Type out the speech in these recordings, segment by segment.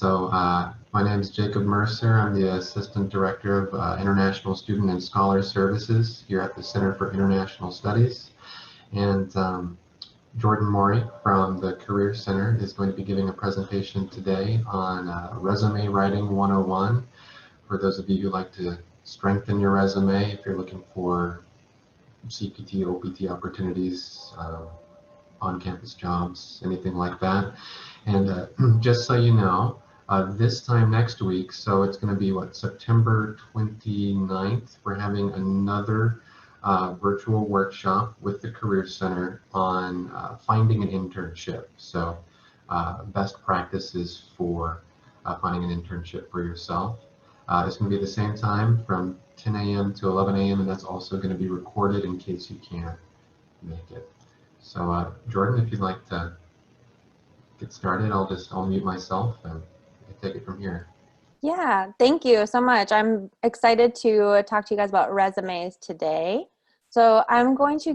My name is Jacob Mercer. I'm the Assistant Director of International Student and Scholar Services here at the Center for International Studies. And Jordan Morey from the Career Center is going to be giving a presentation today on Resume Writing 101. For those of you who like to strengthen your resume, if you're looking for CPT, OPT opportunities, on-campus jobs, anything like that. And just so you know, this time next week, so it's going to be September 29th, we're having another virtual workshop with the Career Center on finding an internship. So best practices for finding an internship for yourself. It's going to be the same time from 10 a.m. to 11 a.m. and that's also going to be recorded in case you can't make it. So Jordan, if you'd like to get started, I'll mute myself and take it from here. Yeah, thank you so much. I'm excited to talk to you guys about resumes today. So I'm going to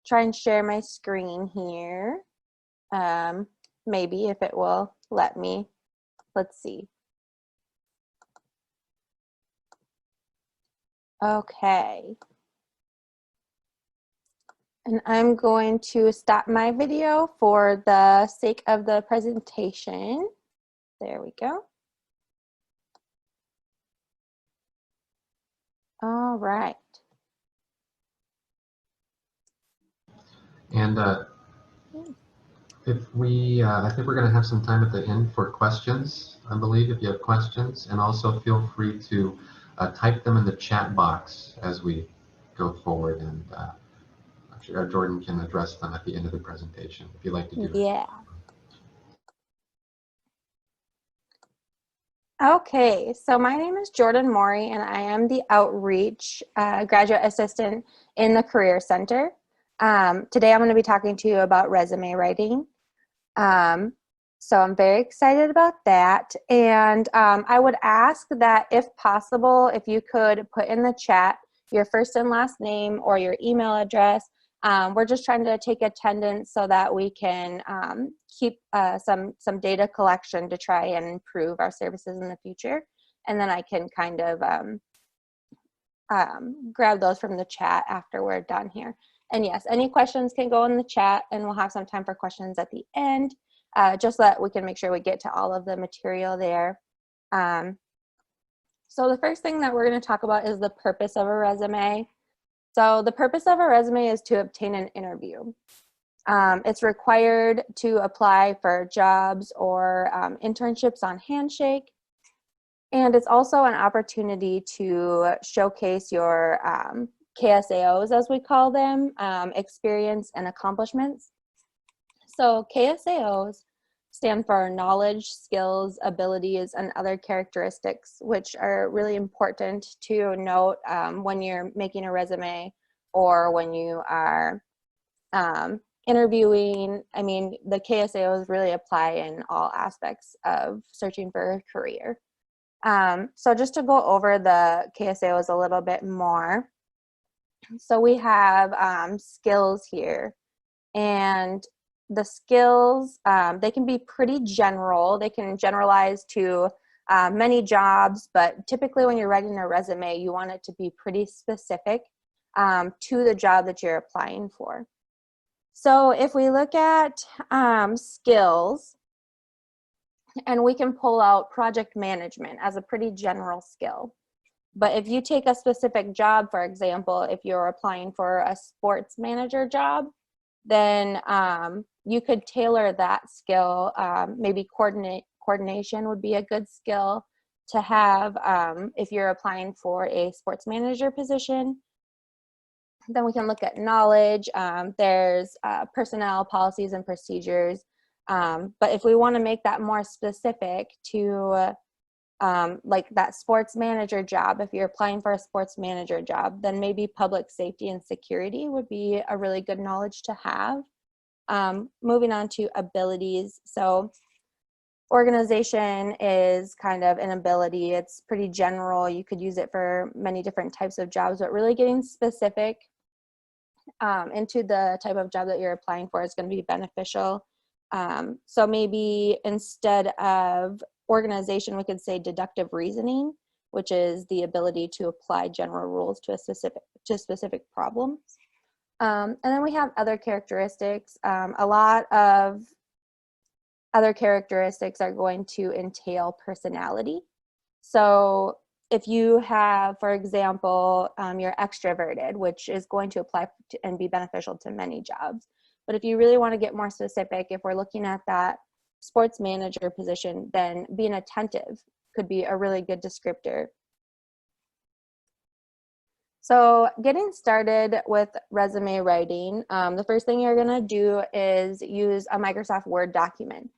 try and share my screen here. Maybe if it will let me. Let's see. Okay. And I'm going to stop my video for the sake of the presentation. There we go. All right. And if we, I think we're going to have some time at the end for questions, I believe, if you have questions. And also feel free to type them in the chat box as we go forward. And I'm sure Jordan can address them at the end of the presentation, if you'd like to do that. Yeah. Okay, so my name is Jordan Morey, and I am the Outreach Graduate Assistant in the Career Center. Today I'm going to be talking to you about resume writing. So I'm very excited about that. And I would ask that if possible, if you could put in the chat your first and last name or your email address. We're just trying to take attendance so that we can keep some data collection to try and improve our services in the future. And then I can kind of grab those from the chat after we're done here. And yes, any questions can go in the chat and we'll have some time for questions at the end, just so that we can make sure we get to all of the material there. So the first thing that we're going to talk about is the purpose of a resume. So the purpose of a resume is to obtain an interview. It's required to apply for jobs or internships on Handshake. And it's also an opportunity to showcase your KSAOs, as we call them, experience and accomplishments. So KSAOs stand for knowledge, skills, abilities, and other characteristics, which are really important to note when you're making a resume or when you are interviewing. I mean, the KSAOs really apply in all aspects of searching for a career. So just to go over the KSAOs a little bit more. So we have skills here, and the skills, they can be pretty general. They can generalize to many jobs, but typically when you're writing a resume, you want it to be pretty specific to the job that you're applying for. So if we look at skills, and we can pull out project management as a pretty general skill. But if you take a specific job, for example, if you're applying for a sports manager job, then you could tailor that skill. Maybe coordination would be a good skill to have if you're applying for a sports manager position. Then we can look at knowledge. There's personnel policies and procedures. But if we want to make that more specific to like that sports manager job, if you're applying for a sports manager job, then maybe public safety and security would be a really good knowledge to have. Moving on to abilities. So organization is kind of an ability. It's pretty general. You could use it for many different types of jobs, but really getting specific into the type of job that you're applying for is going to be beneficial. So maybe instead of organization, we could say deductive reasoning, which is the ability to apply general rules to specific problems. And then we have other characteristics. A lot of other characteristics are going to entail personality. So if you have, for example, you're extroverted, which is going to apply to, and be beneficial to many jobs. But if you really want to get more specific, if we're looking at that sports manager position, then being attentive could be a really good descriptor. So getting started with resume writing, the first thing you're going to do is use a Microsoft Word document.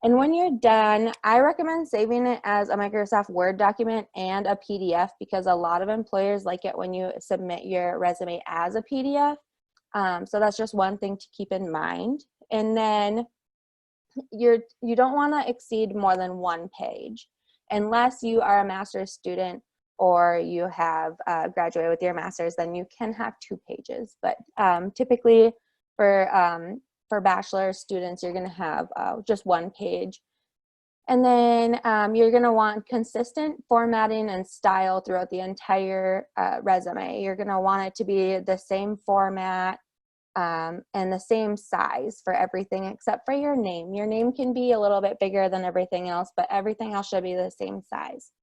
And when you're done, I recommend saving it as a Microsoft Word document and a PDF, because a lot of employers like it when you submit your resume as a PDF. So that's just one thing to keep in mind. And then you don't want to exceed more than 1 page unless you are a master's student or you have graduated with your master's. Then you can have 2 pages. But typically for bachelor students, you're going to have just 1 page. And then you're going to want consistent formatting and style throughout the entire resume. You're going to want it to be the same format and the same size for everything except for your name. Your name can be a little bit bigger than everything else, but everything else should be the same size.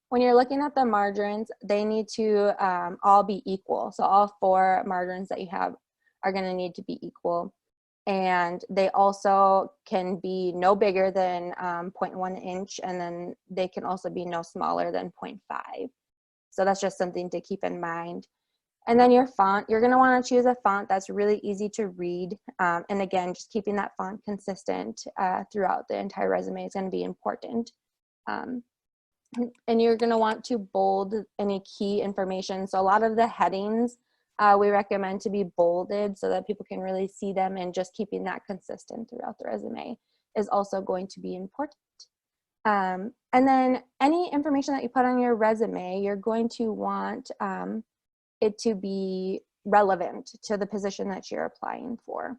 When you're looking at the margins, they need to all be equal. So all 4 margins that you have are going to need to be equal. And they also can be no bigger than 0.1 inch, and then they can also be no smaller than 0.5. So that's just something to keep in mind. And then your font, you're going to want to choose a font that's really easy to read. And again, just keeping that font consistent throughout the entire resume is going to be important. And you're going to want to bold any key information. So a lot of the headings we recommend to be bolded so that people can really see them, and just keeping that consistent throughout the resume is also going to be important. And then any information that you put on your resume, you're going to want it to be relevant to the position that you're applying for.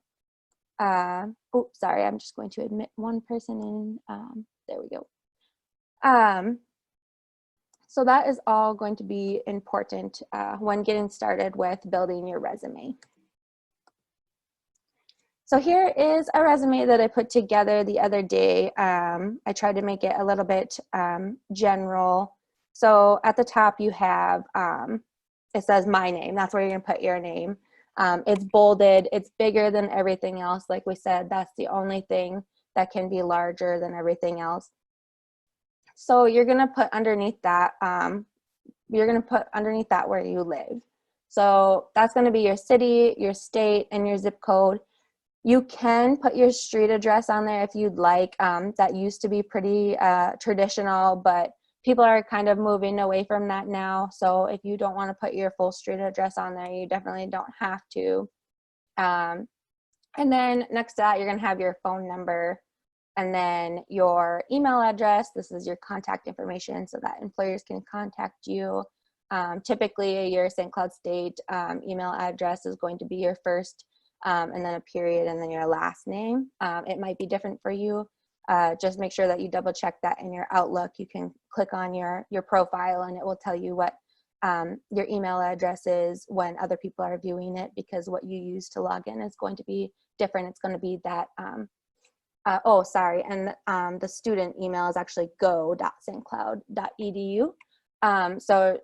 Oh, sorry, I'm just going to admit one person in. There we go. So that is all going to be important when getting started with building your resume. So here is a resume that I put together the other day. I tried to make it a little bit general. So at the top you have, it says my name. That's where you're gonna put your name. It's bolded, it's bigger than everything else. Like we said, that's the only thing that can be larger than everything else. So you're gonna put underneath that, where you live. So that's gonna be your city, your state, and your zip code. You can put your street address on there if you'd like. That used to be pretty traditional, but people are kind of moving away from that now. So if you don't wanna put your full street address on there, you definitely don't have to. And then next to that, you're gonna have your phone number, and then your email address. This is your contact information so that employers can contact you. Typically, your St. Cloud State email address is going to be your first and then a period and then your last name. It might be different for you. Just make sure that you double check that in your Outlook. You can click on your profile and it will tell you what your email address is when other people are viewing it, because what you use to log in is going to be different. It's going to be that oh, sorry, and the student email is actually go.stcloud.edu. So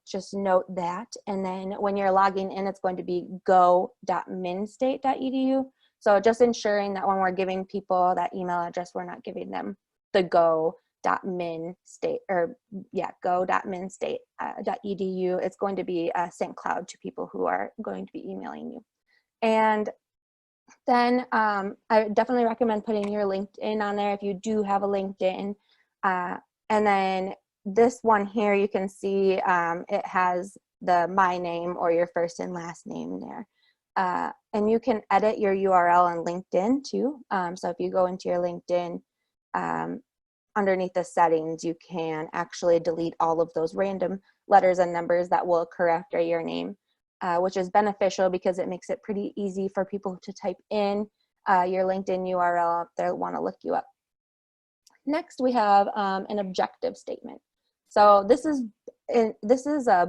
just note that. And then when you're logging in, it's going to be go.minstate.edu. So just ensuring that when we're giving people that email address, we're not giving them the go.minstate or go.minstate.edu. It's going to be St. Cloud to people who are going to be emailing you. And then I definitely recommend putting your LinkedIn on there if you do have a LinkedIn. And then this one here, you can see it has the my name or your first and last name there. And you can edit your URL on LinkedIn too. So if you go into your LinkedIn, underneath the settings, you can actually delete all of those random letters and numbers that will occur after your name. Which is beneficial because it makes it pretty easy for people to type in your LinkedIn URL if they want to look you up. Next, we have an objective statement. So this is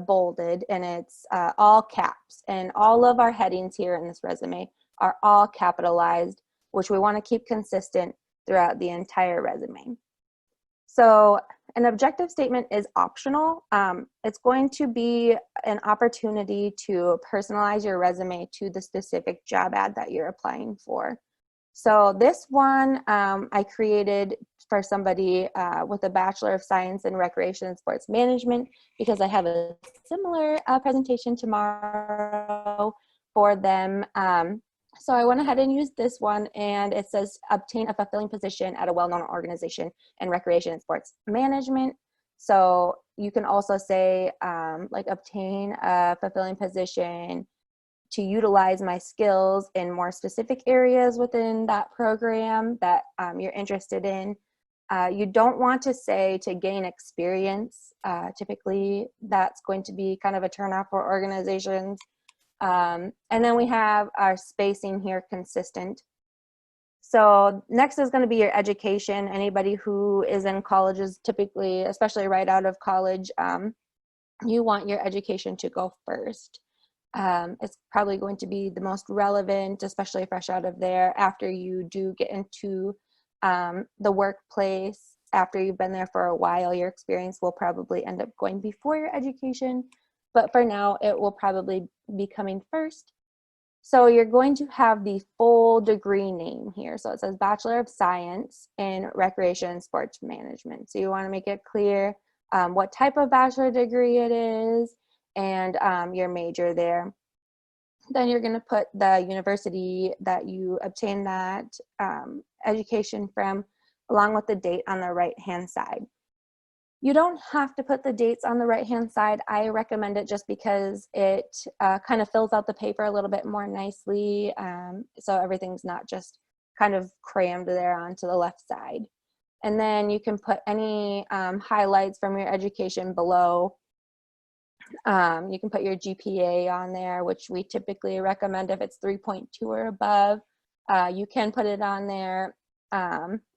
bolded, and it's all caps, and all of our headings here in this resume are all capitalized, which we want to keep consistent throughout the entire resume. So an objective statement is optional. It's going to be an opportunity to personalize your resume to the specific job ad that you're applying for. So this one I created for somebody with a Bachelor of Science in Recreation and Sports Management, because I have a similar presentation tomorrow for them. So I went ahead and used this one, and it says obtain a fulfilling position at a well-known organization in recreation and sports management. So you can also say like obtain a fulfilling position to utilize my skills in more specific areas within that program that you're interested in. You don't want to say to gain experience. Typically, that's going to be kind of a turnoff for organizations. And then we have our spacing here consistent. So next is going to be your education. Anybody who is in colleges, typically, especially right out of college, you want your education to go first. It's probably going to be the most relevant, especially fresh out of there. After you do get into the workplace, after you've been there for a while, your experience will probably end up going before your education. But for now, it will probably be coming first. So you're going to have the full degree name here. So it says Bachelor of Science in Recreation and Sports Management. So you want to make it clear what type of bachelor degree it is, and your major there. Then you're going to put the university that you obtained that education from, along with the date on the right-hand side. You don't have to put the dates on the right-hand side. I recommend it just because it kind of fills out the paper a little bit more nicely, so everything's not just kind of crammed there onto the left side. And then you can put any highlights from your education below. You can put your GPA on there, which we typically recommend if it's 3.2 or above. You can put it on there,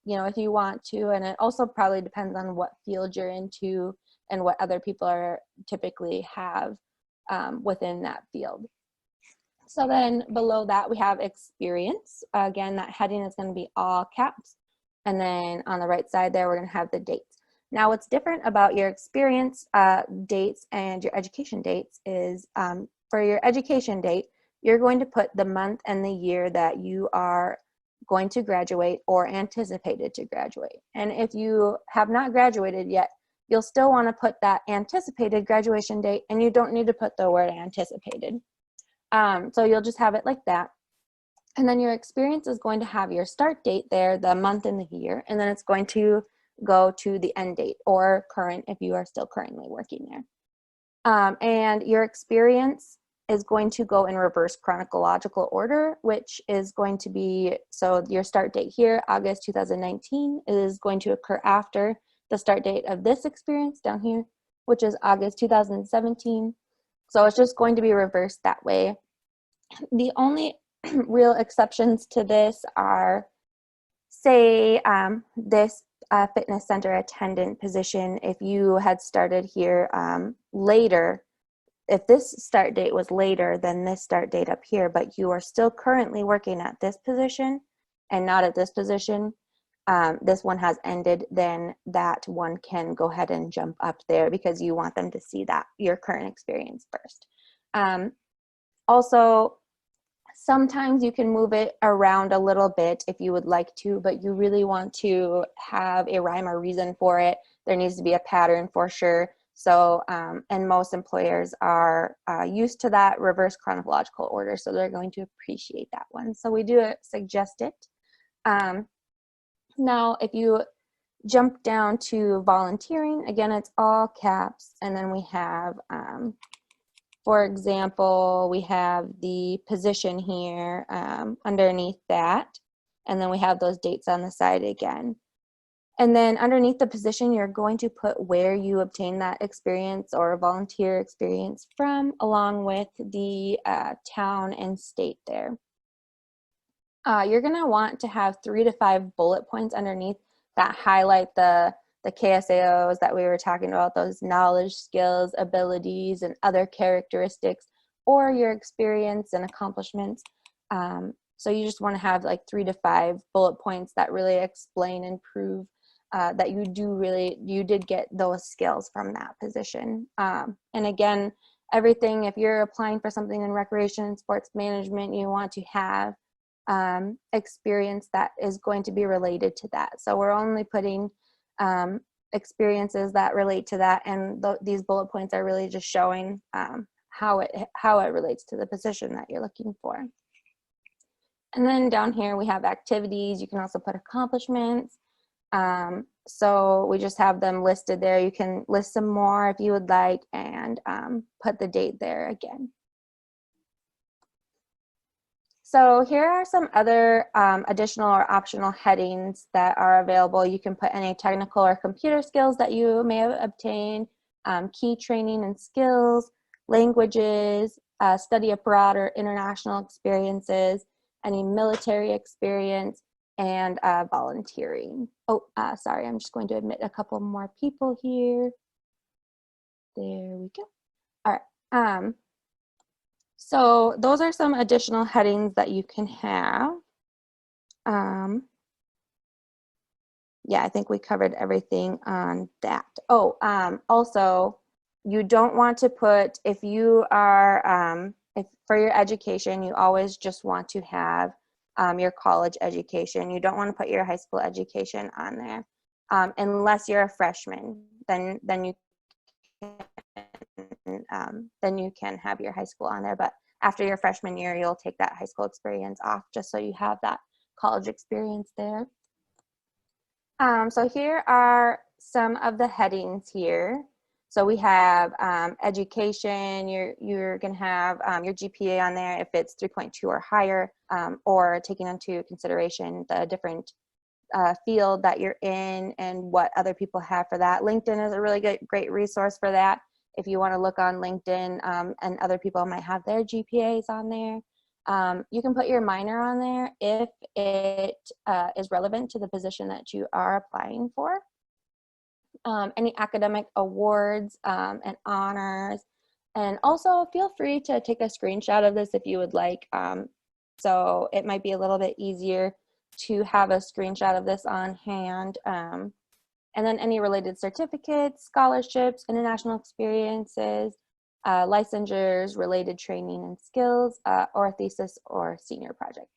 you know, if you want to, and it also probably depends on what field you're into and what other people are typically have within that field. So then below that we have experience. Again, that heading is going to be all caps, and then on the right side there we're going to have the dates. Now, what's different about your experience dates and your education dates is for your education date, you're going to put the month and the year that you are going to graduate or anticipated to graduate. And if you have not graduated yet, you'll still want to put that anticipated graduation date, and you don't need to put the word anticipated. So you'll just have it like that. And then your experience is going to have your start date there, the month and the year, and then it's going to go to the end date or current if you are still currently working there. And your experience is going to go in reverse chronological order, which is going to be, so your start date here, August 2019, is going to occur after the start date of this experience down here, which is August 2017. So it's just going to be reversed that way. The only real exceptions to this are, say, this fitness center attendant position. If you had started here later, if this start date was later than this start date up here, but you are still currently working at this position and not at this position, this one has ended, then that one can go ahead and jump up there because you want them to see that your current experience first. Also, sometimes you can move it around a little bit if you would like to, but you really want to have a rhyme or reason for it. There needs to be a pattern for sure. So, and most employers are used to that reverse chronological order, so they're going to appreciate that one. So we do suggest it. Now, if you jump down to volunteering, again, it's all caps, and then we have, for example, we have the position here underneath that, and then we have those dates on the side again. And then underneath the position, you're going to put where you obtained that experience or volunteer experience from, along with the town and state there. you're going to want to have 3 to 5 bullet points underneath that highlight the KSAOs that we were talking about, those knowledge, skills, abilities, and other characteristics, or your experience and accomplishments. So you just want to have like 3 to 5 bullet points that really explain and prove that you did get those skills from that position. And again, everything, if you're applying for something in recreation and sports management, you want to have experience that is going to be related to that. So we're only putting experiences that relate to that, and these bullet points are really just showing how it relates to the position that you're looking for. And then down here we have activities. You can also put accomplishments. So we just have them listed there. You can list some more if you would like, and put the date there again. So here are some other additional or optional headings that are available. You can put any technical or computer skills that you may have obtained, key training and skills, languages, study abroad or international experiences, any military experience, and volunteering. Oh, sorry, I'm just going to admit a couple more people here. There we go. All right. So those are some additional headings that you can have. Yeah, I think we covered everything on that. Oh, also, you don't want to put, if you are, if for your education, you always just want to have your college education. You don't want to put your high school education on there unless you're a freshman. Then you can have your high school on there. But after your freshman year, you'll take that high school experience off just so you have that college experience there. So here are some of the headings here. So we have education. You're going to have your GPA on there if it's 3.2 or higher, or taking into consideration the different field that you're in and what other people have for that. LinkedIn is a really great resource for that. If you want to look on LinkedIn, and other people might have their GPAs on there. You can put your minor on there if it is relevant to the position that you are applying for. Any academic awards and honors. And also feel free to take a screenshot of this if you would like. So it might be a little bit easier to have a screenshot of this on hand. And then any related certificates, scholarships, international experiences, licensures, related training and skills, or a thesis or senior project.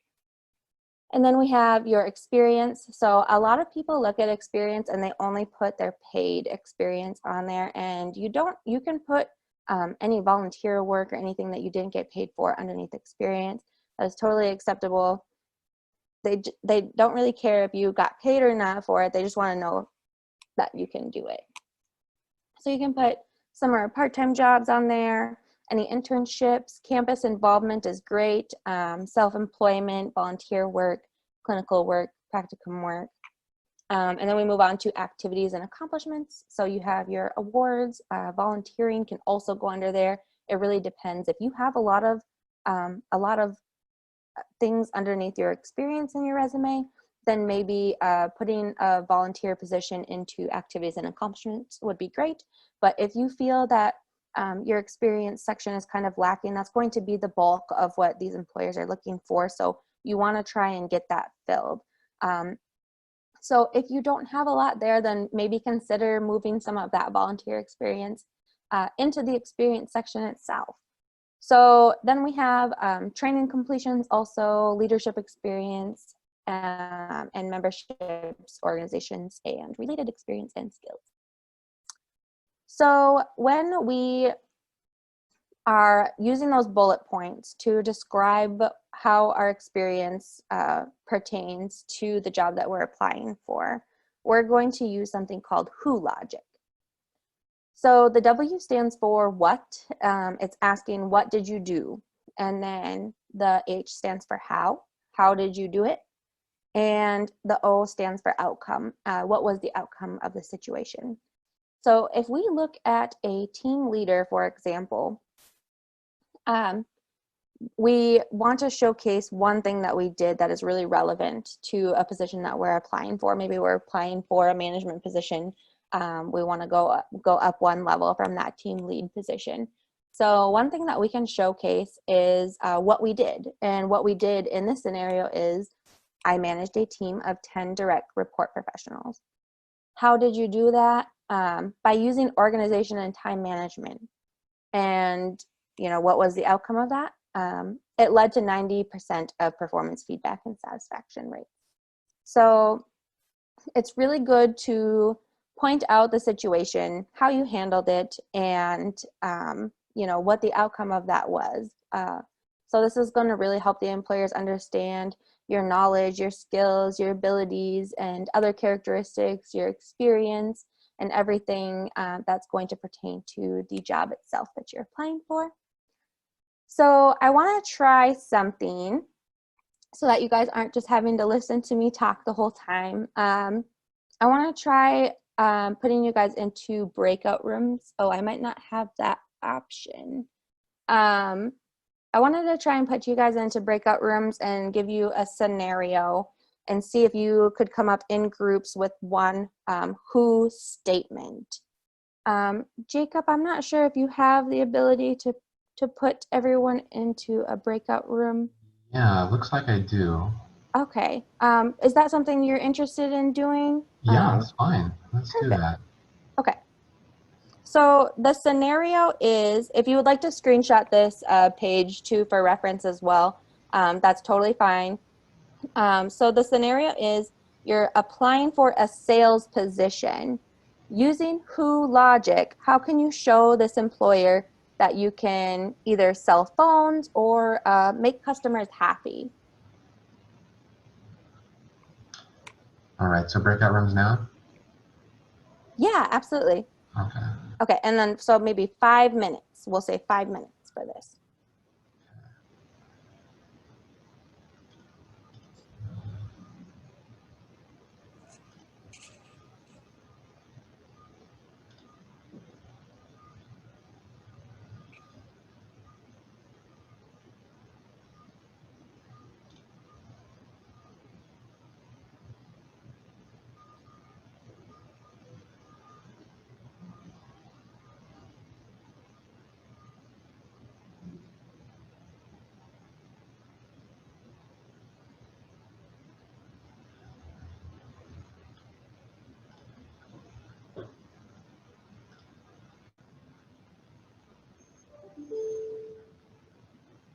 And then we have your experience. So a lot of people look at experience and they only put their paid experience on there, and you can put any volunteer work or anything that you didn't get paid for underneath experience. That is totally acceptable. They don't really care if you got paid or not for it. They just want to know that you can do it. So you can put summer part-time jobs on there, any internships, campus involvement is great, self-employment, volunteer work, clinical work, practicum work. And then we move on to activities and accomplishments. So you have your awards, volunteering can also go under there. It really depends. If you have a lot of things underneath your experience in your resume, then maybe putting a volunteer position into activities and accomplishments would be great. But if you feel that your experience section is kind of lacking, that's going to be the bulk of what these employers are looking for. So you want to try and get that filled. So if you don't have a lot there, then maybe consider moving some of that volunteer experience into the experience section itself. So then we have training completions, also leadership experience, and memberships, organizations, and related experience and skills. So when we are using those bullet points to describe how our experience pertains to the job that we're applying for, we're going to use something called who logic. So the W stands for what. It's asking, what did you do? And then the H stands for how. How did you do it? And the O stands for outcome. What was the outcome of the situation? So if we look at a team leader, for example, we want to showcase one thing that we did that is really relevant to a position that we're applying for. Maybe we're applying for a management position. We want to go up one level from that team lead position. So one thing that we can showcase is what we did. And what we did in this scenario is I managed a team of 10 direct report professionals. How did you do that? By using organization and time management. And what was the outcome of that? It led to 90% of performance feedback and satisfaction rates. So it's really good to point out the situation, how you handled it, and what the outcome of that was. So this is going to really help the employers understand your knowledge, your skills, your abilities, and other characteristics, your experience, and everything that's going to pertain to the job itself that you're applying for. So I want to try something so that you guys aren't just having to listen to me talk the whole time. I want to try putting you guys into breakout rooms. Oh, I might not have that option. I wanted to try and put you guys into breakout rooms and give you a scenario and see if you could come up in groups with one who statement. Jacob, I'm not sure if you have the ability to put everyone into a breakout room. Yeah, looks like I do. Okay. Is that something you're interested in doing? Yeah, that's fine. Let's perfect. do that. Okay. So the scenario is, if you would like to screenshot this page too for reference as well, that's totally fine. So the scenario is you're applying for a sales position. Using who logic, how can you show this employer that you can either sell phones or make customers happy? All right, so breakout rooms now? Yeah, absolutely. Okay. Okay, and then so maybe 5 minutes. We'll say 5 minutes for this.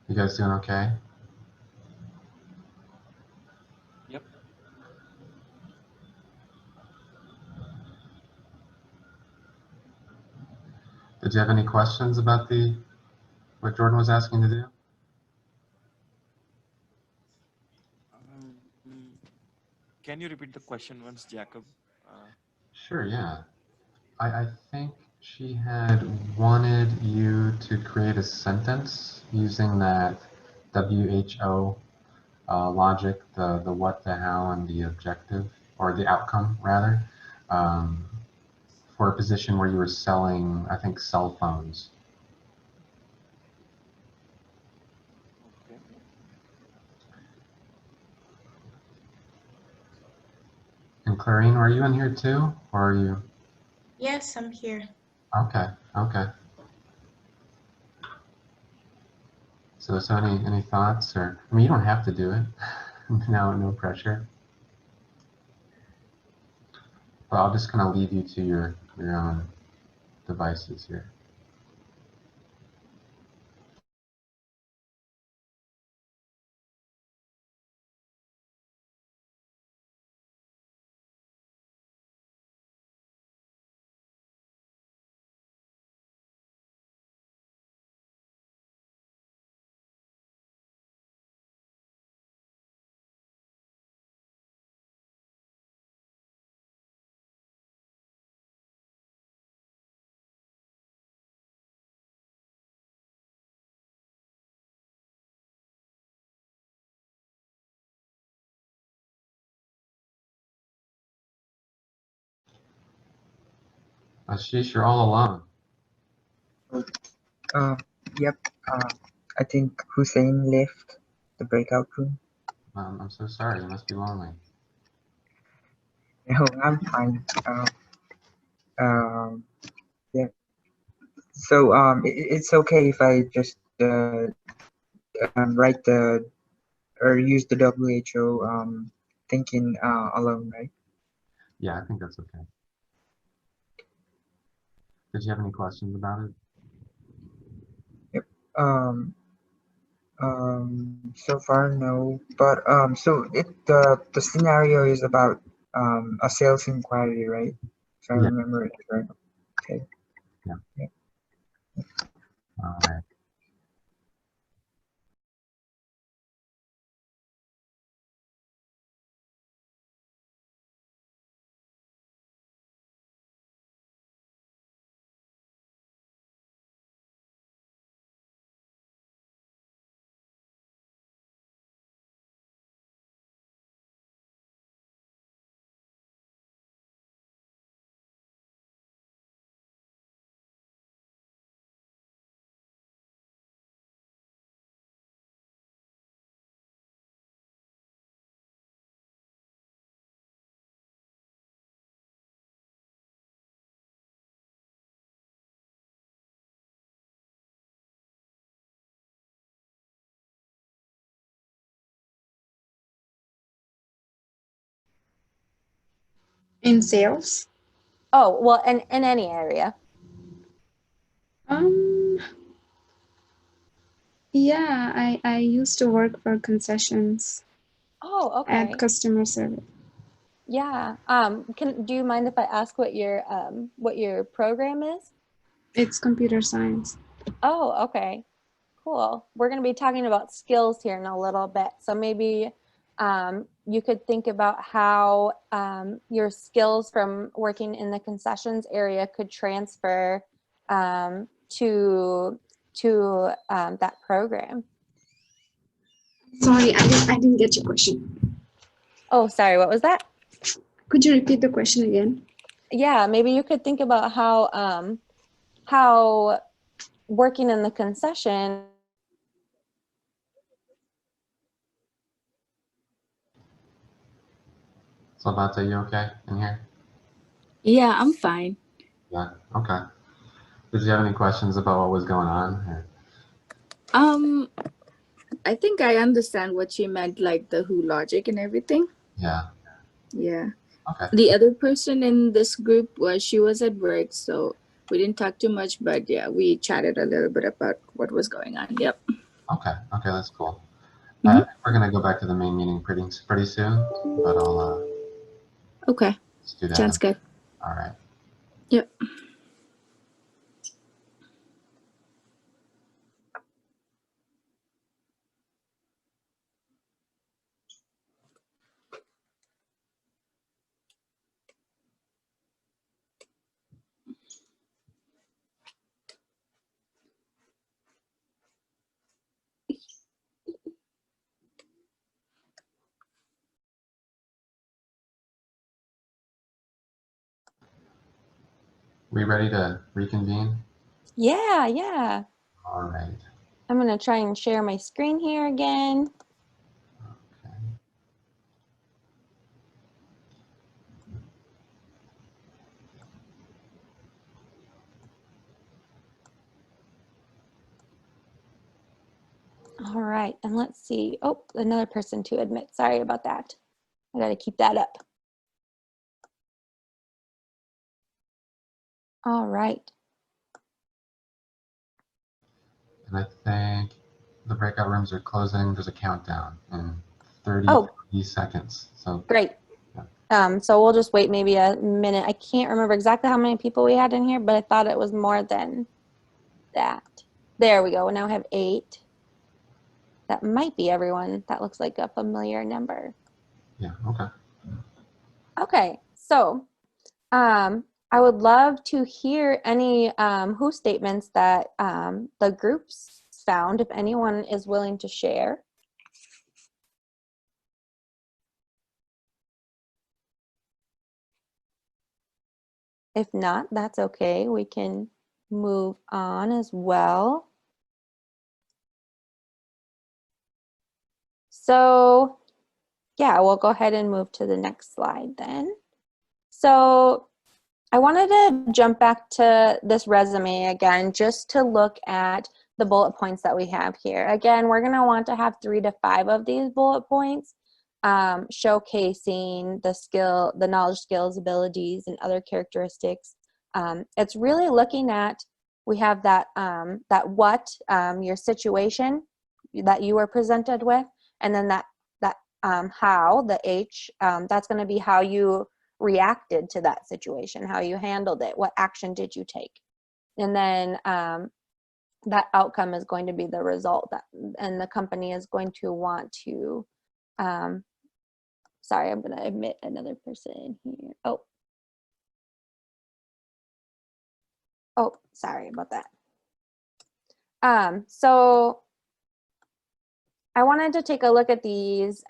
You guys doing okay? Yep. Did you have any questions about what Jordan was asking to do? Can you repeat the question once, Jacob? Sure, yeah. I think she had wanted you to create a sentence using that WHO logic, the what, the how, and the objective, or the outcome, rather, um, for a position where you were selling, I think, cell phones. Okay. And Clarine, are you in here too, or are you? Yes, I'm here. Okay, okay. So any thoughts, or I mean, you don't have to do it. No pressure. But I'll just kind of leave you to your own devices here. Ashish, you're all alone. Uh, yep. I think Hussein left the breakout room. I'm so sorry. You must be lonely. No, I'm fine. Um, yeah. So it's okay if I just write the or use the WHO thinking alone, right? Yeah, I think that's okay. Did you have any questions about it? Yep. So far no, but so the scenario is about a sales inquiry, right? If I Yeah. remember it right. Okay. Yeah. Yeah. All right. In sales? Oh, well, in any area. Um, yeah, I used to work for concessions Oh, at okay. customer service. Yeah. Do you mind if I ask what your program is? It's computer science. Oh, okay. Cool. We're going to be talking about skills here in a little bit. So maybe you could think about how your skills from working in the concessions area could transfer to that program. Sorry, I didn't get your question. Oh, sorry. What was that? Could you repeat the question again? Yeah, maybe you could think about how working in the concession. So, Bata, you okay in here? Yeah, I'm fine. Yeah. Okay. Did you have any questions about what was going on? Or- Um, I think I understand what you meant, like the who logic and everything. Yeah. Yeah. Okay. The other person in this group was she was at work, so we didn't talk too much, but yeah, we chatted a little bit about what was going on. Yep. Okay. Okay. That's cool. I Mhm. think we're gonna go back to the main meeting pretty soon, but I'll Okay. just do that. Sounds good. All right. Yep. We ready to reconvene? Yeah, yeah. All right. I'm going to try and share my screen here again. Okay. All right, and let's see. Oh, another person to admit. Sorry about that. I got to keep that up. All right. And I think the breakout rooms are closing. There's a countdown in 30 Oh. seconds. So Great. Yeah. So we'll just wait maybe a minute. I can't remember exactly how many people we had in here, but I thought it was more than that. There we go. Now we have 8. That might be everyone. That looks like a familiar number. yeah. Okay. Okay, so I would love to hear any who statements that the groups found, if anyone is willing to share. If not, that's okay. We can move on as well. So yeah, we'll go ahead and move to the next slide then. So I wanted to jump back to this resume again, just to look at the bullet points that we have here. Again, we're going to want to have 3 to 5 of these bullet points, showcasing the knowledge, skills, abilities, and other characteristics. It's really looking at, we have that what, your situation that you were presented with, and then that how, the H, that's going to be how you reacted to that situation, how you handled it, what action did you take, and then that outcome is going to be the result and the company is going to want to sorry, I'm going to admit another person here. Oh, sorry about that. So I wanted to take a look at these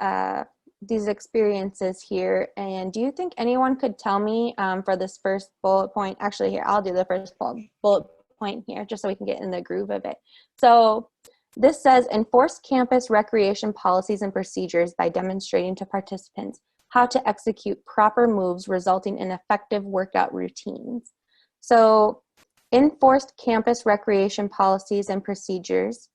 experiences here, and do you think anyone could tell me for this first bullet point, actually here, I'll do the first bullet point here just so we can get in the groove of it. So this says, enforce campus recreation policies and procedures by demonstrating to participants how to execute proper moves resulting in effective workout routines. So enforced campus recreation policies and procedures,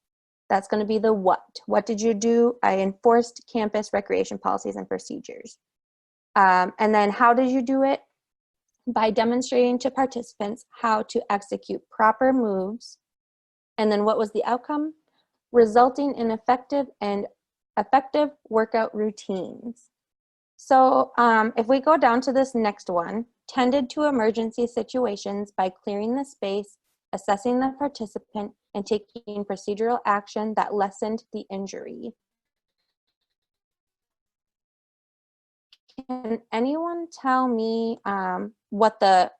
that's going to be the what. What did you do? I enforced campus recreation policies and procedures. And then how did you do it? By demonstrating to participants how to execute proper moves. And then what was the outcome? Resulting in effective workout routines. So if we go down to this next one, tended to emergency situations by clearing the space, assessing the participant, and taking procedural action that lessened the injury. Can anyone tell me what the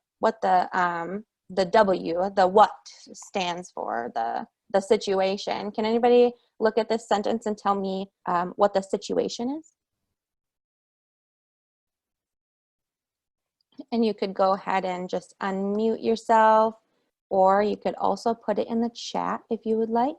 W, the what stands for, the situation? Can anybody look at this sentence and tell me what the situation is? And you could go ahead and just unmute yourself, or you could also put it in the chat if you would like.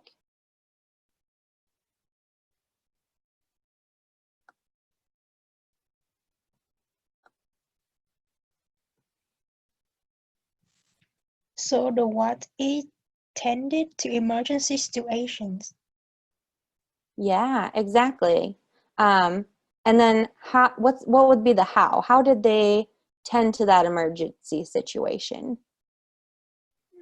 So the what is tended to emergency situations. Yeah, exactly. And then what would be the how? How did they tend to that emergency situation?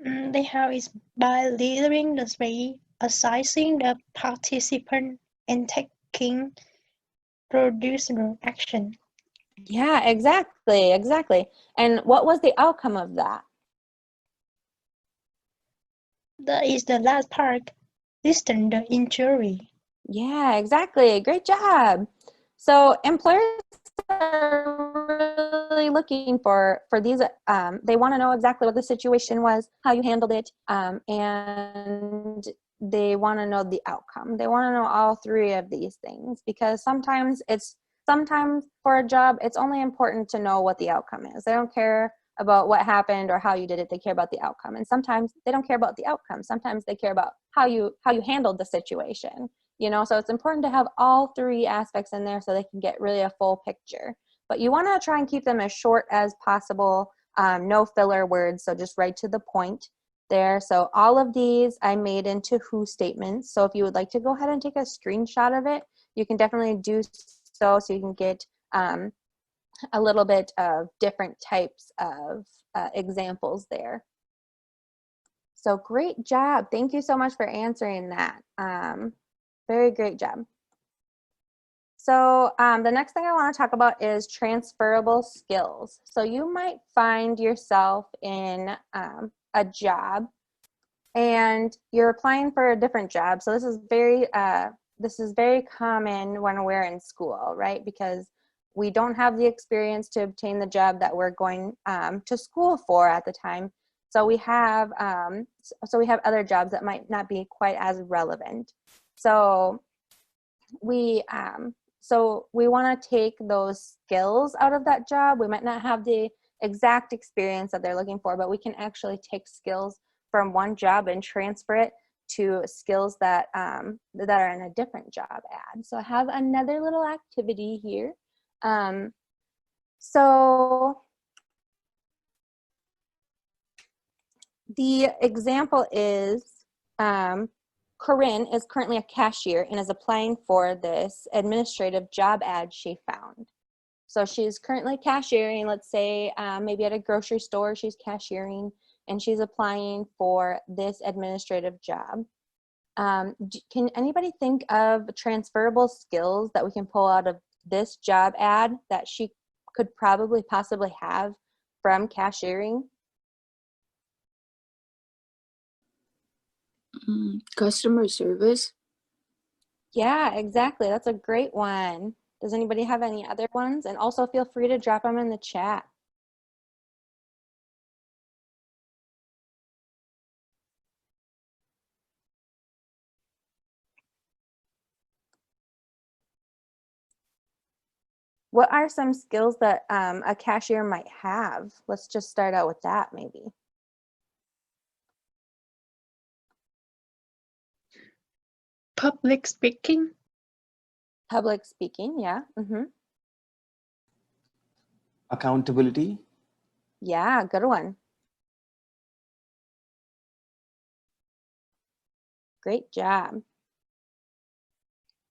The how is by leading the space, assessing the participant, and taking procedural action. Yeah, exactly. And what was the outcome of that? That is the last part. Listen the injury. Yeah, exactly. Great job. So employers are really looking for these. They want to know exactly what the situation was, how you handled it, and they want to know the outcome. They want to know all 3 of these things, because sometimes for a job, it's only important to know what the outcome is. They don't care about what happened or how you did it. They care about the outcome. And sometimes they don't care about the outcome. Sometimes they care about how you handled the situation. You know, so it's important to have all 3 aspects in there so they can get really a full picture. But you want to try and keep them as short as possible, no filler words, so just right to the point there. So all of these I made into who statements. So if you would like to go ahead and take a screenshot of it, you can definitely do so you can get a little bit of different types of examples there. So great job. Thank you so much for answering that. Very great job. So the next thing I want to talk about is transferable skills. So you might find yourself in a job and you're applying for a different job. So this is very common when we're in school, right? Because we don't have the experience to obtain the job that we're going to school for at the time. So we have other jobs that might not be quite as relevant. So we want to take those skills out of that job. We might not have the exact experience that they're looking for, but we can actually take skills from one job and transfer it to skills that that are in a different job ad. So I have another little activity here. So the example is Corinne is currently a cashier and is applying for this administrative job ad she found. So she's currently cashiering, let's say maybe at a grocery store she's cashiering, and she's applying for this administrative job. Can anybody think of transferable skills that we can pull out of this job ad that she could probably possibly have from cashiering? Customer service. Yeah, exactly. That's a great one. Does anybody have any other ones? And also feel free to drop them in the chat. What are some skills that a cashier might have? Let's just start out with that maybe. Public speaking. Public speaking, yeah. Accountability. Yeah, good one. Great job.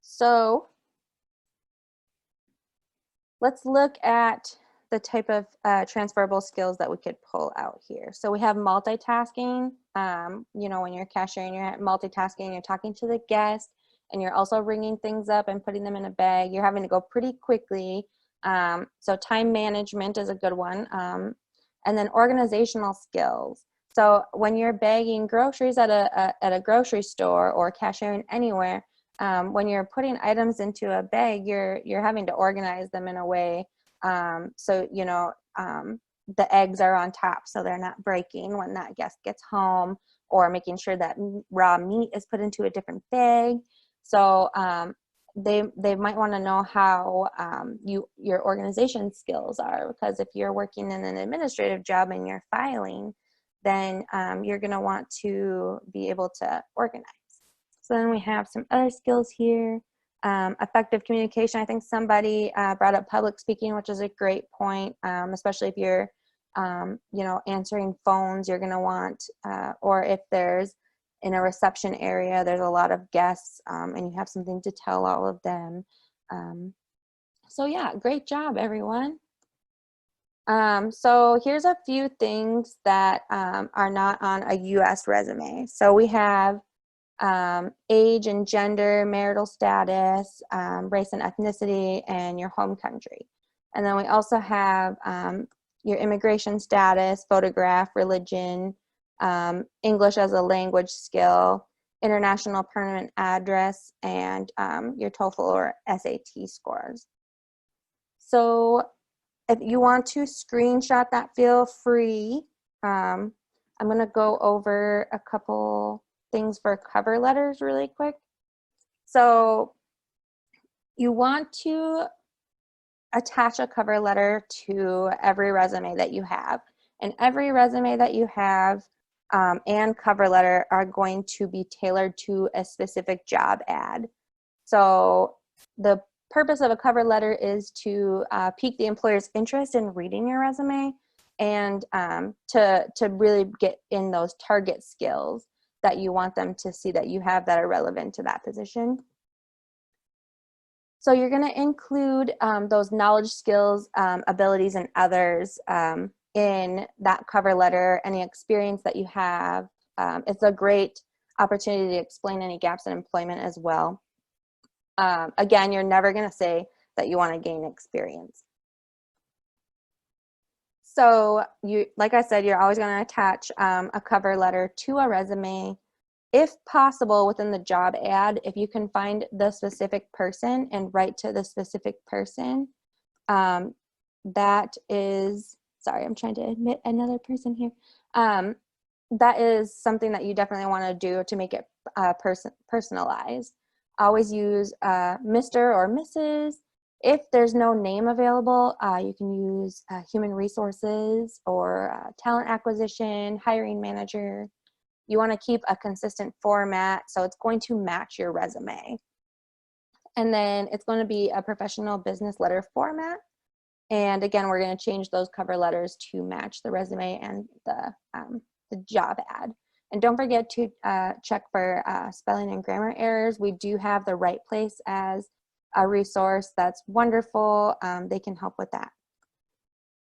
So let's look at the type of transferable skills that we could pull out here. So we have multitasking. You know, when you're cashiering, you're multitasking, you're talking to the guest, and you're also ringing things up and putting them in a bag. You're having to go pretty quickly. So time management is a good one. And then organizational skills. So when you're bagging groceries at a grocery store or cashiering anywhere, when you're putting items into a bag, you're having to organize them in a way so you know the eggs are on top so they're not breaking when that guest gets home, or making sure that raw meat is put into a different bag. So they might want to know how your organization skills are, because if you're working in an administrative job and you're filing, then you're going to want to be able to organize. So then we have some other skills here. Effective communication. I think somebody brought up public speaking, which is a great point, especially if you're, you know, answering phones. You're going to want, or if there's in a reception area, there's a lot of guests, and you have something to tell all of them. So yeah, great job, everyone. So here's a few things that are not on a U.S. resume. So we have age and gender, marital status, race and ethnicity, and your home country. And then we also have your immigration status, photograph, religion, English as a language skill, international permanent address, and your TOEFL or SAT scores. So if you want to screenshot that, feel free. I'm going to go over a couple things for cover letters really quick. So you want to attach a cover letter to every resume that you have, and every resume that you have and cover letter are going to be tailored to a specific job ad. So the purpose of a cover letter is to pique the employer's interest in reading your resume, and to really get in those target skills that you want them to see that you have that are relevant to that position. So you're going to include those knowledge, skills, abilities, and others in that cover letter, any experience that you have. It's a great opportunity to explain any gaps in employment as well. Again, you're never going to say that you want to gain experience. So you, like I said, you're always going to attach a cover letter to a resume. If possible, within the job ad, if you can find the specific person and write to the specific person, that is, sorry, I'm trying to admit another person here. That is something that you definitely want to do to make it personalized. Always use Mr. or Mrs. If there's no name available, you can use human resources or talent acquisition, hiring manager. you want to keep a consistent format, so it's going to match your resume. And then it's going to be a professional business letter format. And again, we're going to change those cover letters to match the resume and the job ad. And don't forget to check for spelling and grammar errors. We do have the Right Place as a resource. That's wonderful. They can help with that.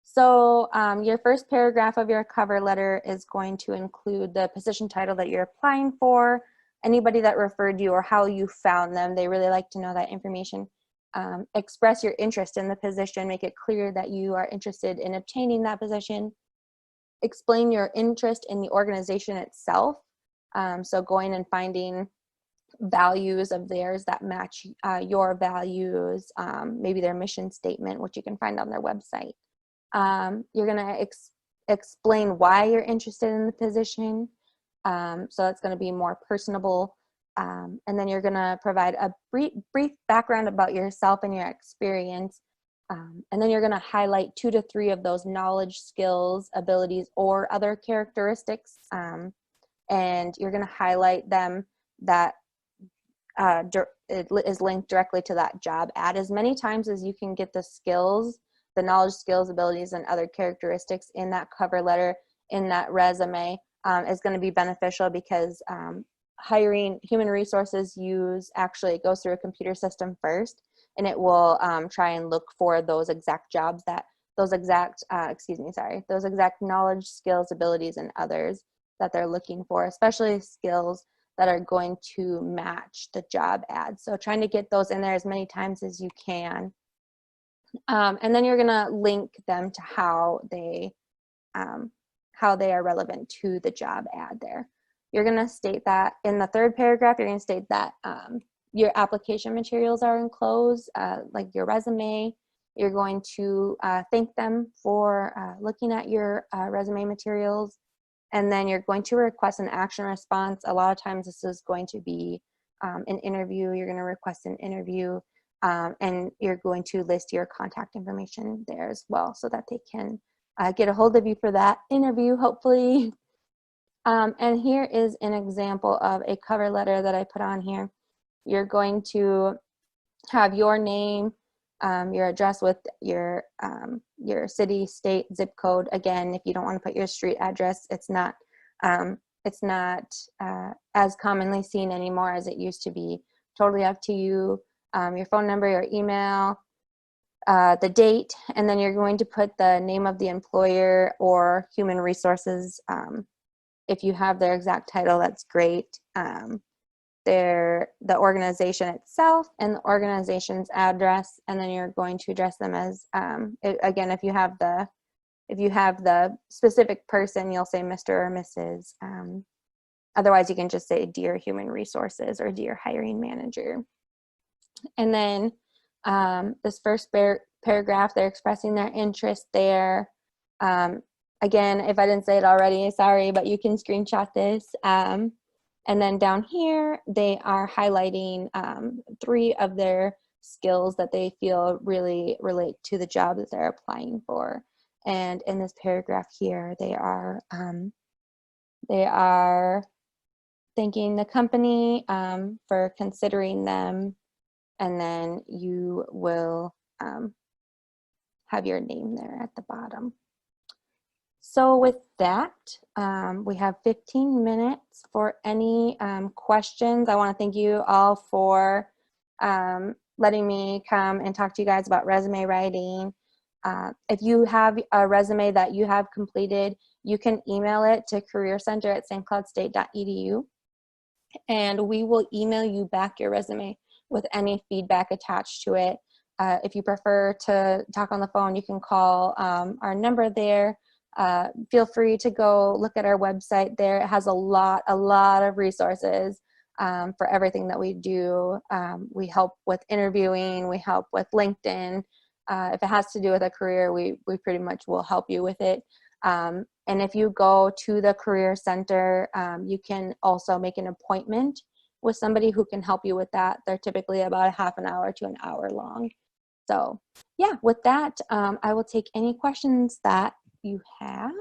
So your first paragraph of your cover letter is going to include the position title that you're applying for, anybody that referred you or how you found them. They really like to know that information. Express your interest in the position, make it clear that you are interested in obtaining that position. Explain your interest in the organization itself. So going and finding values of theirs that match your values, maybe their mission statement, which you can find on their website. You're going to explain why you're interested in the position. So that's going to be more personable. And then you're going to provide a brief background about yourself and your experience. And then you're going to highlight 2 to 3 of those knowledge, skills, abilities, or other characteristics. And you're going to highlight them that it is linked directly to that job ad as many times as you can get the skills, the knowledge, skills, abilities, and other characteristics in that cover letter, in that resume, is going to be beneficial because hiring human resources actually goes through a computer system first, and it will try and look for those exact jobs those exact knowledge, skills, abilities, and others that they're looking for, especially skills that are going to match the job ad. So trying to get those in there as many times as you can. And then you're gonna link them to how they are relevant to the job ad there. You're gonna state that in the 3rd paragraph, you're gonna state that your application materials are enclosed, like your resume. You're going to thank them for looking at your resume materials. And then you're going to request an action response. A lot of times this is going to be an interview. You're going to request an interview, and you're going to list your contact information there as well so that they can get a hold of you for that interview, hopefully. And here is an example of a cover letter that I put on here. You're going to have your name, your address with your city, state, zip code. Again, if you don't want to put your street address, it's not as commonly seen anymore as it used to be. Totally up to you. Your phone number, your email, the date, and then you're going to put the name of the employer or human resources. If you have their exact title, that's great. The organization itself and the organization's address, and then you're going to address them as again, if you have the specific person, you'll say Mr. or Mrs. Otherwise you can just say dear human resources or dear hiring manager. And then this first paragraph, they're expressing their interest there. Again, if I didn't say it already, sorry, but you can screenshot this. And then down here, they are highlighting 3 of their skills that they feel really relate to the job that they're applying for. And in this paragraph here, they are thanking the company for considering them, and then you will have your name there at the bottom. So with that, we have 15 minutes for any questions. I want to thank you all for letting me come and talk to you guys about resume writing. If you have a resume that you have completed, you can email it to careercenter@stcloudstate.edu, and we will email you back your resume with any feedback attached to it. If you prefer to talk on the phone, you can call our number there. Feel free to go look at our website there. It has a lot of resources for everything that we do. We help with interviewing, we help with LinkedIn. If it has to do with a career, we pretty much will help you with it. And if you go to the Career Center, you can also make an appointment with somebody who can help you with that. They're typically about a half an hour to an hour long. So yeah, with that, I will take any questions that you have.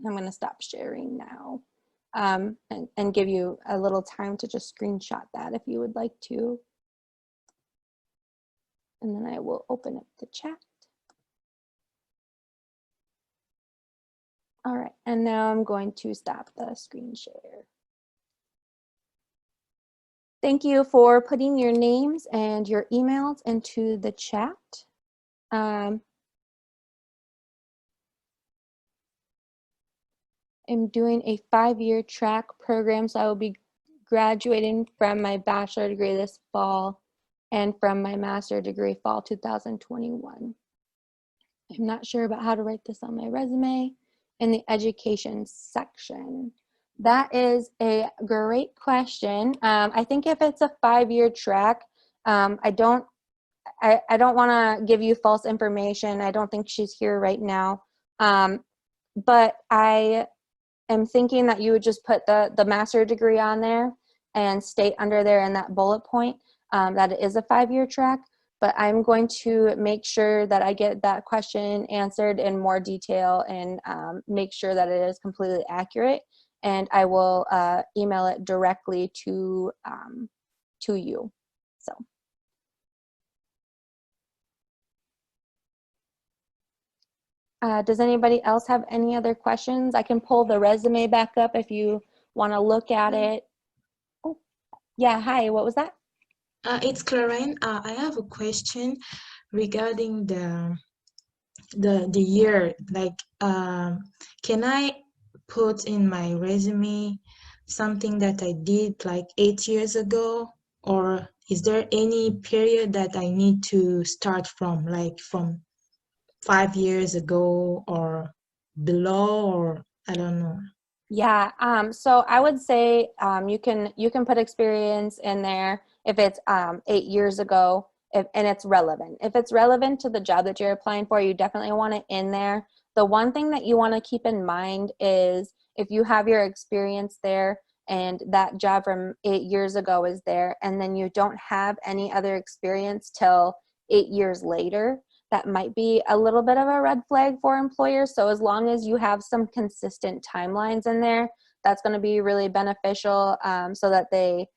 I'm going to stop sharing now and give you a little time to just screenshot that if you would like to. And then I will open up the chat. All right, and now I'm going to stop the screen share. Thank you for putting your names and your emails into the chat. I'm doing a 5-year track program, so I will be graduating from my bachelor degree this fall and from my master degree fall 2021. I'm not sure about how to write this on my resume in the education section. That is a great question. I think if it's a 5-year track, I don't want to give you false information. I don't think she's here right now. But I am thinking that you would just put the master degree on there and state under there in that bullet point that it is a 5-year track. But I'm going to make sure that I get that question answered in more detail and make sure that it is completely accurate. And I will email it directly to you. So. Does anybody else have any other questions? I can pull the resume back up if you want to look at it. Oh, yeah. Hi. What was that? It's Clarine. I have a question regarding the year. Like, can I put in my resume something that I did like 8 years ago, or is there any period that I need to start from, like from 5 years ago or below, or I don't know? Yeah. So I would say you can put experience in there if it's 8 years ago, and it's relevant. If it's relevant to the job that you're applying for, you definitely want it in there. The one thing that you want to keep in mind is if you have your experience there and that job from 8 years ago is there, and then you don't have any other experience till 8 years later, that might be a little bit of a red flag for employers. So as long as you have some consistent timelines in there, that's going to be really beneficial so that they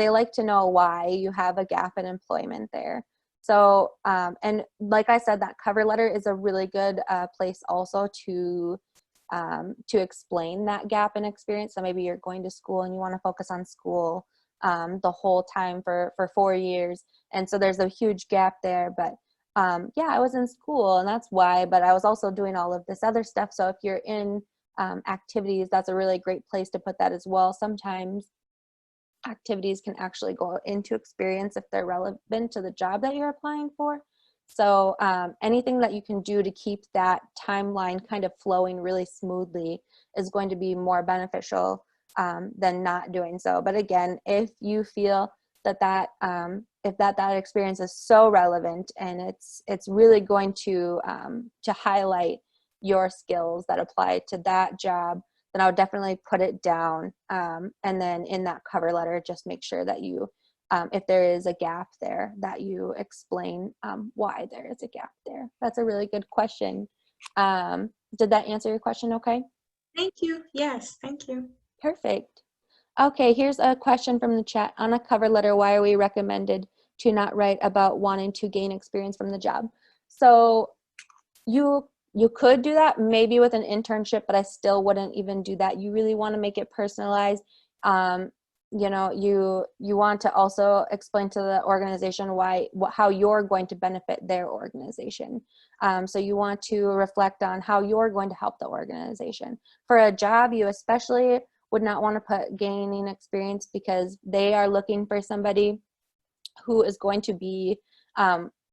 like to know why you have a gap in employment there. So, and like I said, that cover letter is a really good place also to explain that gap in experience. So maybe you're going to school and you want to focus on school the whole time for 4 years. And so there's a huge gap there, but yeah, I was in school and that's why, but I was also doing all of this other stuff. So if you're in activities, that's a really great place to put that as well. Sometimes activities can actually go into experience if they're relevant to the job that you're applying for. So anything that you can do to keep that timeline kind of flowing really smoothly is going to be more beneficial than not doing so. But again, if you feel that if that experience is so relevant and it's really going to highlight your skills that apply to that job, then I would definitely put it down. And then in that cover letter, just make sure that you, if there is a gap there, that you explain why there is a gap there. That's a really good question. Did that answer your question okay? Thank you. Yes, thank you. Perfect. Okay, here's a question from the chat. On a cover letter, why are we recommended to not write about wanting to gain experience from the job? So you could do that maybe with an internship, but I still wouldn't even do that. You really want to make it personalized. You know, you want to also explain to the organization how you're going to benefit their organization. So you want to reflect on how you're going to help the organization. For a job, you especially would not want to put gaining experience because they are looking for somebody who is going to be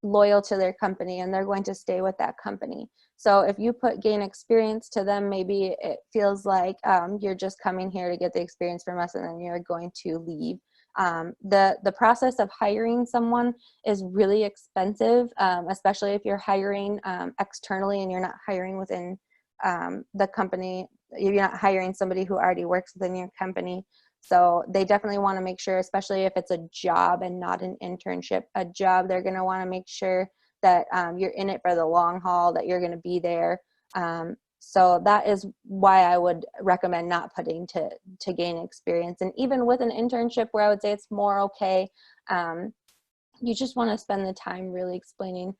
loyal to their company and they're going to stay with that company. So if you put gain experience to them, maybe it feels like you're just coming here to get the experience from us and then you're going to leave. The process of hiring someone is really expensive, especially if you're hiring externally and you're not hiring within the company. You're not hiring somebody who already works within your company. So they definitely want to make sure, especially if it's a job and not an internship, a job, they're going to want to make sure that you're in it for the long haul, that you're going to be there. So that is why I would recommend not putting to gain experience. And even with an internship where I would say it's more okay, you just want to spend the time really explaining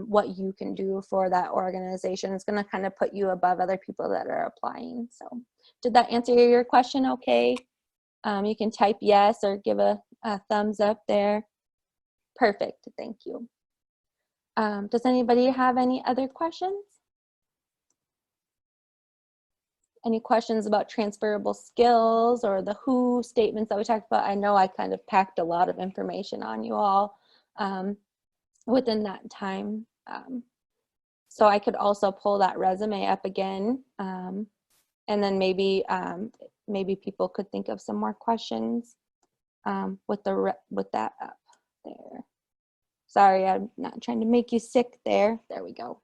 what you can do for that organization. It's going to kind of put you above other people that are applying. So did that answer your question okay? You can type yes or give a thumbs up there. Perfect, thank you. Does anybody have any other questions? Any questions about transferable skills or the who statements that we talked about? I know I kind of packed a lot of information on you all within that time. So I could also pull that resume up again, and then maybe people could think of some more questions with that up there. Sorry, I'm not trying to make you sick there. There we go.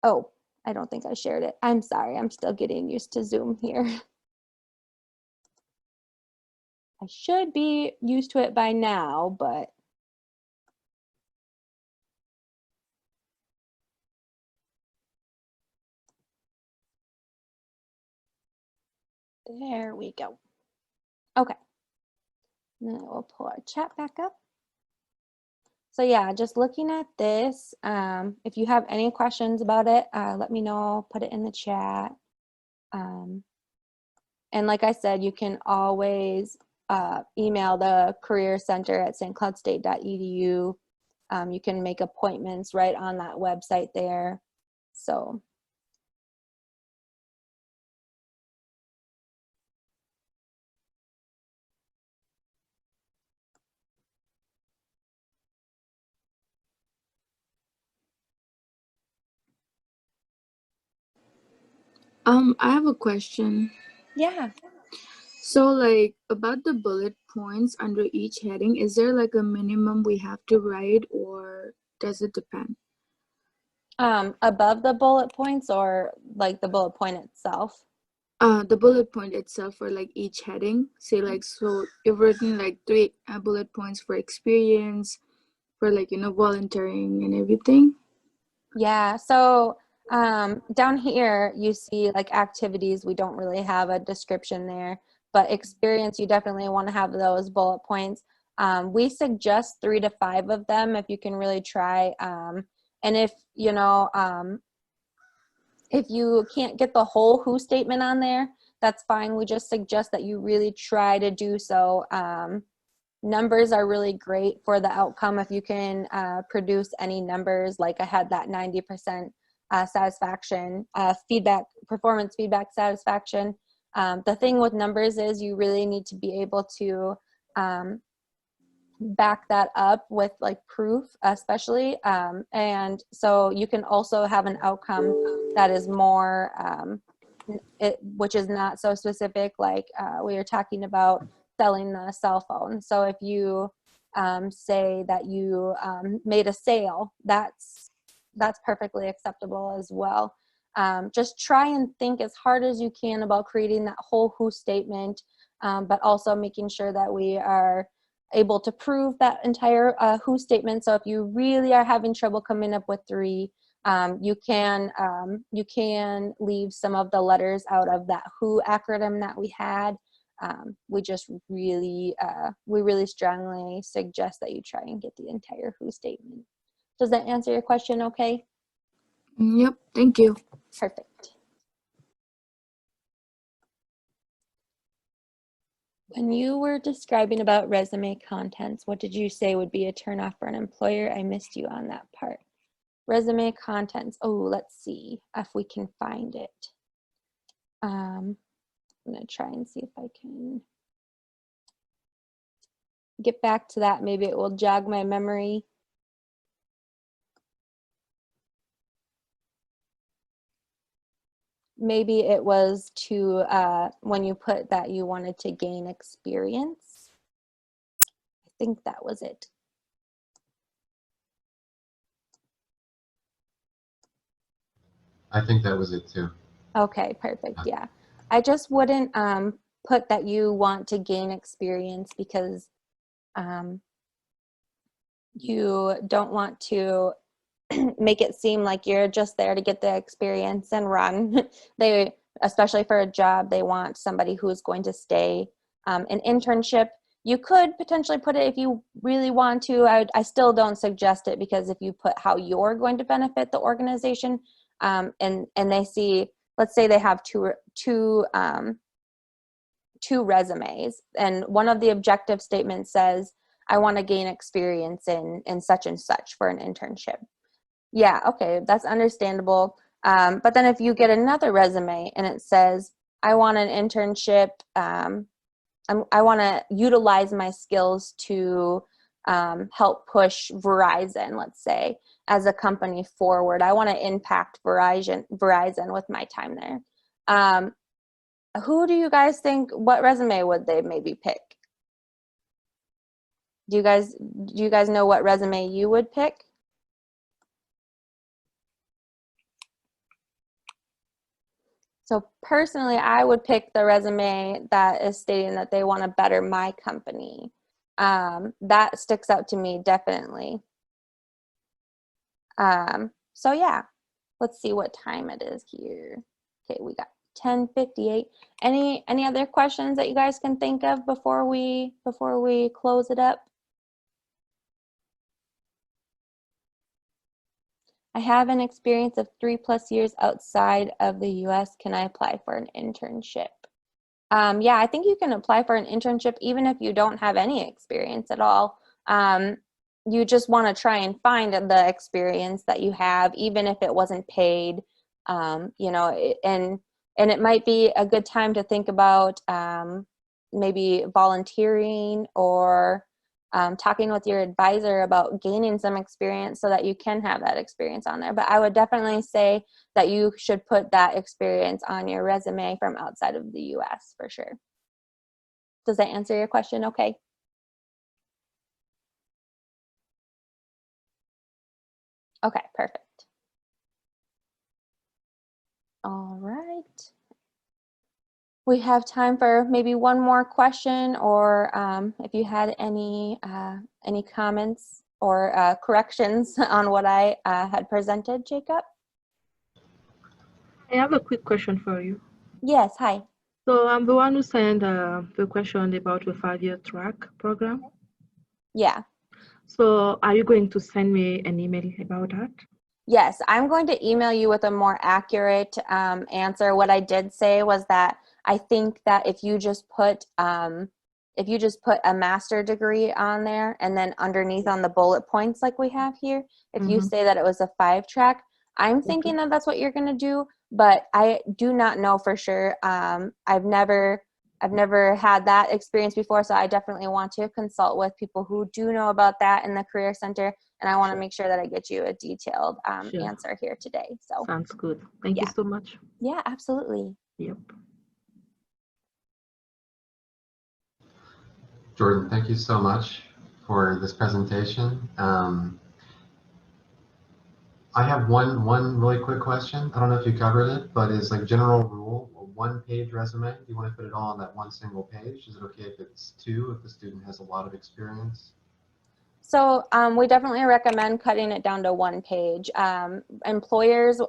Oh, I don't think I shared it. I'm sorry, I'm still getting used to Zoom here. I should be used to it by now, but there we go. Okay, and then we'll pull our chat back up. So yeah, just looking at this, if you have any questions about it, let me know, put it in the chat. And like I said, you can always email the Career Center at stcloudstate.edu. You can make appointments right on that website there. So. I have a question. Yeah. So like about the bullet points under each heading, is there like a minimum we have to write or does it depend? Above the bullet points or like the bullet point itself? The bullet point itself for like each heading. Say like, so you've written like 3 bullet points for experience, for like, you know, volunteering and everything. Yeah, so down here you see like activities. We don't really have a description there, but experience, you definitely want to have those bullet points. We suggest 3 to 5 of them if you can really try. And if, you know, if you can't get the whole who statement on there, that's fine. We just suggest that you really try to do so. Numbers are really great for the outcome. If you can produce any numbers, like I had that 90% satisfaction, performance feedback satisfaction. The thing with numbers is you really need to be able to back that up with like proof, especially. And so you can also have an outcome that is more, which is not so specific, like we were talking about selling the cell phone. So if you say that you made a sale, that's perfectly acceptable as well. Just try and think as hard as you can about creating that whole who statement, but also making sure that we are able to prove that entire who statement. So if you really are having trouble coming up with 3, you can leave some of the letters out of that who acronym that we had. We just really strongly suggest that you try and get the entire who statement. Does that answer your question okay? Yep, thank you. Perfect. When you were describing about resume contents, what did you say would be a turnoff for an employer? I missed you on that part. Resume contents. Oh, let's see if we can find it. I'm gonna try and see if I can get back to that. Maybe it will jog my memory. Maybe it was to when you put that you wanted to gain experience. I think that was it. I think that was it too. Okay, perfect. Yeah. I just wouldn't put that you want to gain experience because you don't want to make it seem like you're just there to get the experience and run. They, especially for a job, they want somebody who's going to stay. An internship, you could potentially put it if you really want to. I still don't suggest it, because if you put how you're going to benefit the organization, and they see, let's say they have two resumes, and one of the objective statements says, I want to gain experience in such and such for an internship. Yeah, okay, that's understandable. But then if you get another resume and it says, I want an internship, I want to utilize my skills to help push Verizon, let's say, as a company forward. I want to impact Verizon with my time there. Who do you guys think, what resume would they maybe pick? Do you guys know what resume you would pick? So personally, I would pick the resume that is stating that they want to better my company. That sticks out to me, definitely. So yeah, let's see what time it is here. Okay, we got 10:58. Any other questions that you guys can think of before we close it up? I have an experience of 3+ years outside of the US. Can I apply for an internship? Yeah, I think you can apply for an internship even if you don't have any experience at all. You just want to try and find the experience that you have, even if it wasn't paid. You know, and it might be a good time to think about maybe volunteering or talking with your advisor about gaining some experience so that you can have that experience on there. But I would definitely say that you should put that experience on your resume from outside of the US for sure. Does that answer your question okay? Okay, perfect. All right. We have time for maybe one more question, or if you had any comments or corrections on what I had presented, Jacob? I have a quick question for you. Yes, hi. So I'm the one who sent the question about the 5-year track program. Yeah. So are you going to send me an email about that? Yes, I'm going to email you with a more accurate answer. What I did say was that I think that if you just put a master degree on there, and then underneath on the bullet points like we have here, if you say that it was a 5-track, I'm thinking that that's what you're going to do, but I do not know for sure. I've never had that experience before, so I definitely want to consult with people who do know about that in the Career Center, and I want to make sure that I get you a detailed answer here today. So sounds good. Thank you so much. Yeah, absolutely. Yep. Jordan, thank you so much for this presentation. I have one really quick question. I don't know if you covered it, but is like general rule, a 1-page resume, do you want to put it all on that one single page? Is it okay if it's 2, if the student has a lot of experience? So we definitely recommend cutting it down to 1 page. Employers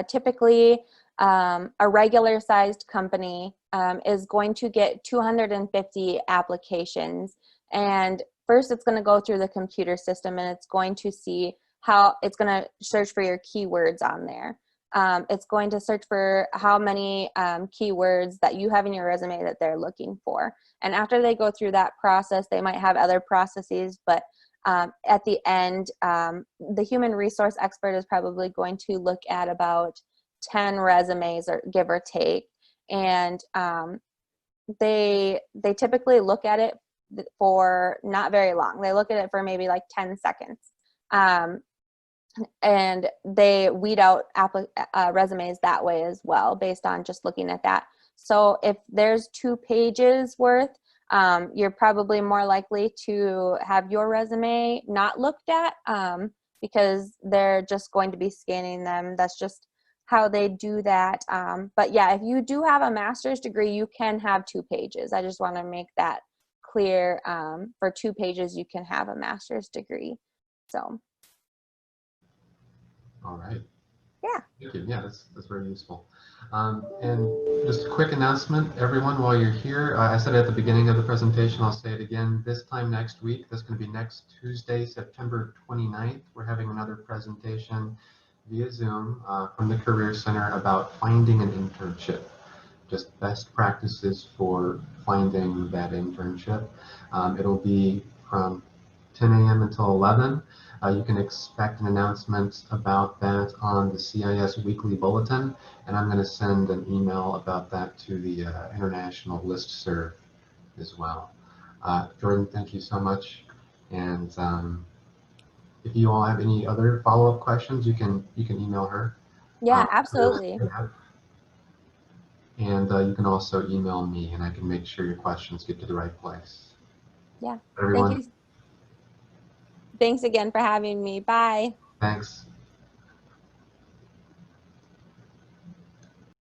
typically, a regular sized company is going to get 250 applications, and first it's going to go through the computer system, and it's going to see how it's going to search for your keywords on there. It's going to search for how many keywords that you have in your resume that they're looking for. And after they go through that process, they might have other processes, but at the end, the human resource expert is probably going to look at about 10 resumes, or give or take, and they typically look at it for not very long. They look at it for maybe like 10 seconds. And they weed out resumes that way as well, based on just looking at that. So if there's 2 pages worth, you're probably more likely to have your resume not looked at, because they're just going to be scanning them. That's just how they do that. But yeah, if you do have a master's degree, you can have 2 pages. I just want to make that clear. For 2 pages, you can have a master's degree. So. All right. Yeah. Thank you. Yeah, that's very useful. And just a quick announcement, everyone, while you're here, I said at the beginning of the presentation, I'll say it again, this time next week, that's going to be next Tuesday, September 29th, we're having another presentation via Zoom from the Career Center about finding an internship, just best practices for finding that internship. It'll be from 10 a.m. until 11. You can expect an announcement about that on the CIS Weekly Bulletin, and I'm going to send an email about that to the international listserv as well. Jordan, thank you so much. And if you all have any other follow-up questions, you can email her. Yeah, absolutely. And you can also email me, and I can make sure your questions get to the right place. Yeah. Everyone, Thank you. Thanks again for having me. Bye. thanks.